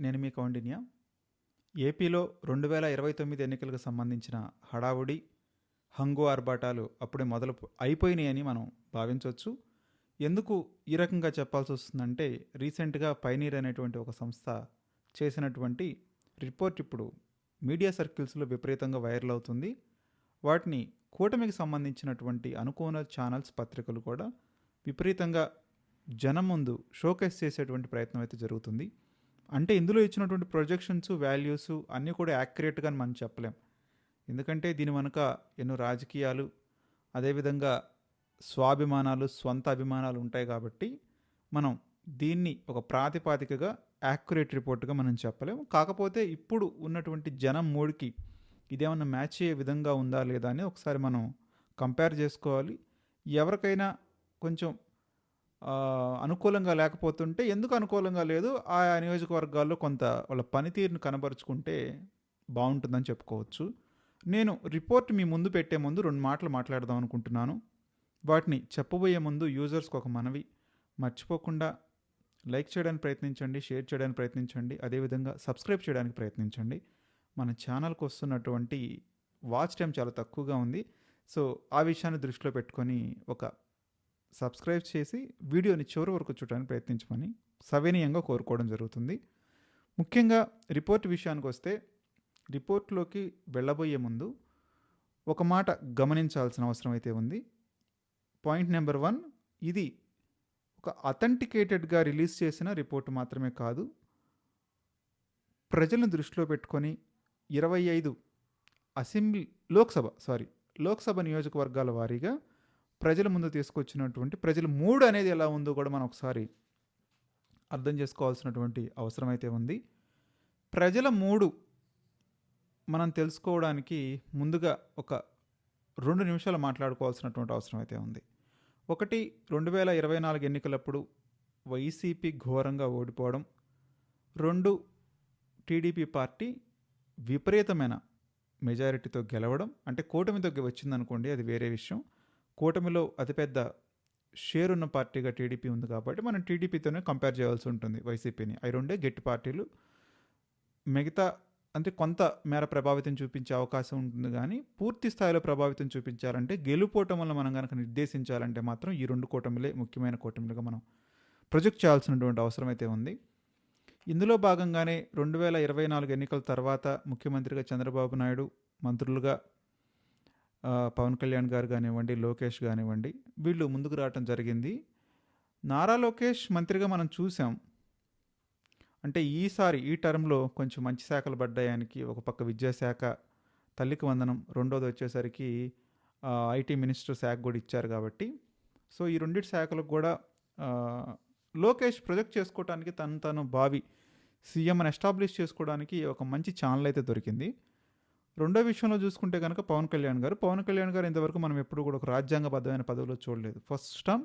నేను మీ కౌండిన్య. ఏపీలో 2029 ఎన్నికలకు సంబంధించిన హడావుడి, హంగు ఆర్భాటాలు అప్పుడే అయిపోయినాయని మనం భావించవచ్చు. ఎందుకు ఈ రకంగా చెప్పాల్సి వస్తుందంటే, రీసెంట్గా పైనీర్ అనేటువంటి ఒక సంస్థ చేసినటువంటి రిపోర్ట్ ఇప్పుడు మీడియా సర్కిల్స్లో విపరీతంగా వైరల్ అవుతుంది. వాటిని కూటమికి సంబంధించినటువంటి అనుకూల ఛానల్స్, పత్రికలు కూడా విపరీతంగా జనం ముందు షోకేస్ చేసేటువంటి ప్రయత్నం అయితే జరుగుతుంది. అంటే ఇందులో ఇచ్చినటువంటి ప్రొజెక్షన్స్, వాల్యూస్ అన్నీ కూడా యాక్యురేట్గా మనం చెప్పలేం. ఎందుకంటే దీని వెనుక ఎన్నో రాజకీయాలు, అదేవిధంగా స్వాభిమానాలు, స్వంత అభిమానాలు ఉంటాయి. కాబట్టి మనం దీన్ని ఒక ప్రాతిపాదికగా యాక్యురేట్ రిపోర్ట్గా మనం చెప్పలేం. కాకపోతే ఇప్పుడు ఉన్నటువంటి జనం మూడికి ఇదేమన్నా మ్యాచ్ అయ్యే విధంగా ఉందా లేదా అని ఒకసారి మనం కంపేర్ చేసుకోవాలి. ఎవరికైనా కొంచెం అనుకూలంగా లేకపోతుంటే ఎందుకు అనుకూలంగా లేదు, ఆయా నియోజకవర్గాల్లో కొంత వాళ్ళ పనితీరును కనబరుచుకుంటే బాగుంటుందని చెప్పుకోవచ్చు. నేను రిపోర్ట్ మీ ముందు పెట్టే ముందు 2 మాటలు మాట్లాడదాం అనుకుంటున్నాను. వాటిని చెప్పబోయే ముందు యూజర్స్కి ఒక మనవి: మర్చిపోకుండా లైక్ చేయడానికి ప్రయత్నించండి, షేర్ చేయడానికి ప్రయత్నించండి, అదేవిధంగా సబ్స్క్రైబ్ చేయడానికి ప్రయత్నించండి. మన ఛానల్కి వస్తున్నటువంటి వాచ్ టైం చాలా తక్కువగా ఉంది. సో ఆ విషయాన్ని దృష్టిలో పెట్టుకొని ఒక సబ్స్క్రైబ్ చేసి వీడియోని చివరి వరకు చూడడానికి ప్రయత్నించమని సవినయంగా కోరుకోవడం జరుగుతుంది. ముఖ్యంగా రిపోర్ట్ విషయానికి వస్తే, రిపోర్ట్లోకి వెళ్ళబోయే ముందు ఒక మాట గమనించాల్సిన అవసరం అయితే ఉంది. పాయింట్ నెంబర్ 1, ఇది ఒక అథెంటికేటెడ్గా రిలీజ్ చేసిన రిపోర్ట్ మాత్రమే కాదు. ప్రజలను దృష్టిలో పెట్టుకొని 25 లోక్సభ నియోజకవర్గాల వారీగా ప్రజల ముందు తీసుకొచ్చినటువంటి ప్రజల మూడ్ అనేది ఎలా ఉందో కూడా మనం ఒకసారి అర్థం చేసుకోవాల్సినటువంటి అవసరం అయితే ఉంది. ప్రజల మూడు మనం తెలుసుకోవడానికి ముందుగా ఒక 2 నిమిషాలు మాట్లాడుకోవాల్సినటువంటి అవసరం అయితే ఉంది. ఒకటి, 2024 ఎన్నికలప్పుడు వైసీపీ ఘోరంగా ఓడిపోవడం. 2, టీడీపీ పార్టీ విపరీతమైన మెజారిటీతో గెలవడం. అంటే కూటమితో వచ్చిందనుకోండి, అది వేరే విషయం. కూటమిలో అతిపెద్ద షేర్ ఉన్న పార్టీగా టీడీపీ ఉంది కాబట్టి మనం టీడీపీతోనే కంపేర్ చేయాల్సి ఉంటుంది వైసీపీని. అవి 2 గట్టి పార్టీలు. మిగతా అంటే కొంత మేర ప్రభావితం చూపించే అవకాశం ఉంటుంది, కానీ పూర్తి స్థాయిలో ప్రభావితం చూపించాలంటే, గెలుపోటములను మనం కనుక నిర్దేశించాలంటే మాత్రం ఈ 2 కూటమిలే ముఖ్యమైన కూటమిలుగా మనం ప్రొజెక్ట్ చేయాల్సినటువంటి అవసరం అయితే ఉంది. ఇందులో భాగంగానే 2024 ఎన్నికల తర్వాత ముఖ్యమంత్రిగా చంద్రబాబు నాయుడు, మంత్రులుగా పవన్ కళ్యాణ్ గారు కానివ్వండి, లోకేష్ కానివ్వండి, వీళ్ళు ముందుకు రావటం జరిగింది. నారా లోకేష్ మంత్రిగా మనం చూసాం. అంటే ఈ టర్మ్లో కొంచెం మంచి శాఖలు పడ్డాయానికి. ఒక పక్క విద్యాశాఖ, తల్లికి వందనం, రెండోది వచ్చేసరికి ఐటీ మినిస్టర్ శాఖ కూడా ఇచ్చారు కాబట్టి, సో ఈ 2 శాఖలకు కూడా లోకేష్ ప్రొజెక్ట్ చేసుకోవడానికి, తను భావి సీఎంని ఎస్టాబ్లిష్ చేసుకోవడానికి ఒక మంచి ఛానల్ అయితే దొరికింది. రెండో విషయంలో చూసుకుంటే కనుక పవన్ కళ్యాణ్ గారు ఇంతవరకు మనం ఎప్పుడు కూడా ఒక రాజ్యాంగబద్ధమైన పదవిలో చూడలేదు. ఫస్ట్ టైం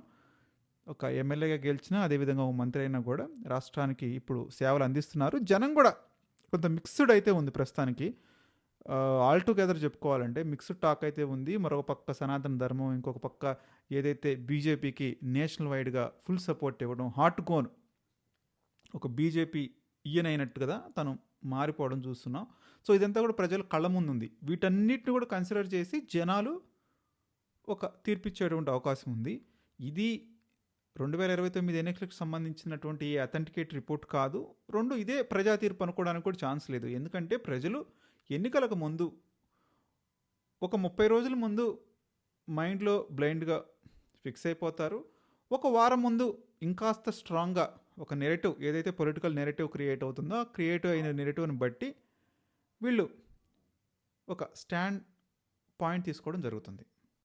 ఒక ఎమ్మెల్యేగా గెలిచినా, అదేవిధంగా ఒక మంత్రి అయినా కూడా రాష్ట్రానికి ఇప్పుడు సేవలు అందిస్తున్నారు. జనం కూడా కొంత మిక్స్డ్ అయితే ఉంది ప్రస్తుతానికి. ఆల్ టుగెదర్ చెప్పుకోవాలంటే మిక్స్డ్ టాక్ అయితే ఉంది. మరొక పక్క సనాతన ధర్మం, ఇంకొక పక్క ఏదైతే బీజేపీకి నేషనల్ వైడ్గా ఫుల్ సపోర్ట్ ఇవ్వడం, హాట్ గోన్ ఒక బీజేపీ ఈయనైనట్టు కదా తను మారిపోవడం చూస్తున్నాం. సో ఇదంతా కూడా ప్రజల కళ్ళ ముందు ఉంది. వీటన్నిటిని కూడా కన్సిడర్ చేసి జనాలు ఒక తీర్పిచ్చేటువంటి అవకాశం ఉంది. ఇది 2029 ఎన్నికలకు సంబంధించినటువంటి అథెంటికేట్ రిపోర్ట్ కాదు. 2, ఇదే ప్రజా తీర్పు అనుకోవడానికి కూడా ఛాన్స్ లేదు. ఎందుకంటే ప్రజలు ఎన్నికలకు ముందు ఒక 30 రోజుల ముందు మైండ్లో బ్లైండ్గా ఫిక్స్ అయిపోతారు. ఒక వారం ముందు ఇంకాస్త స్ట్రాంగ్గా ఒక నెరేటివ్, ఏదైతే పొలిటికల్ నెరేటివ్ క్రియేట్ అవుతుందో ఆ క్రియేటివ్ అయిన నెరేటివ్ని బట్టి వీళ్ళు ఒక స్టాండ్ పాయింట్ తీసుకోవడం జరుగుతుంది.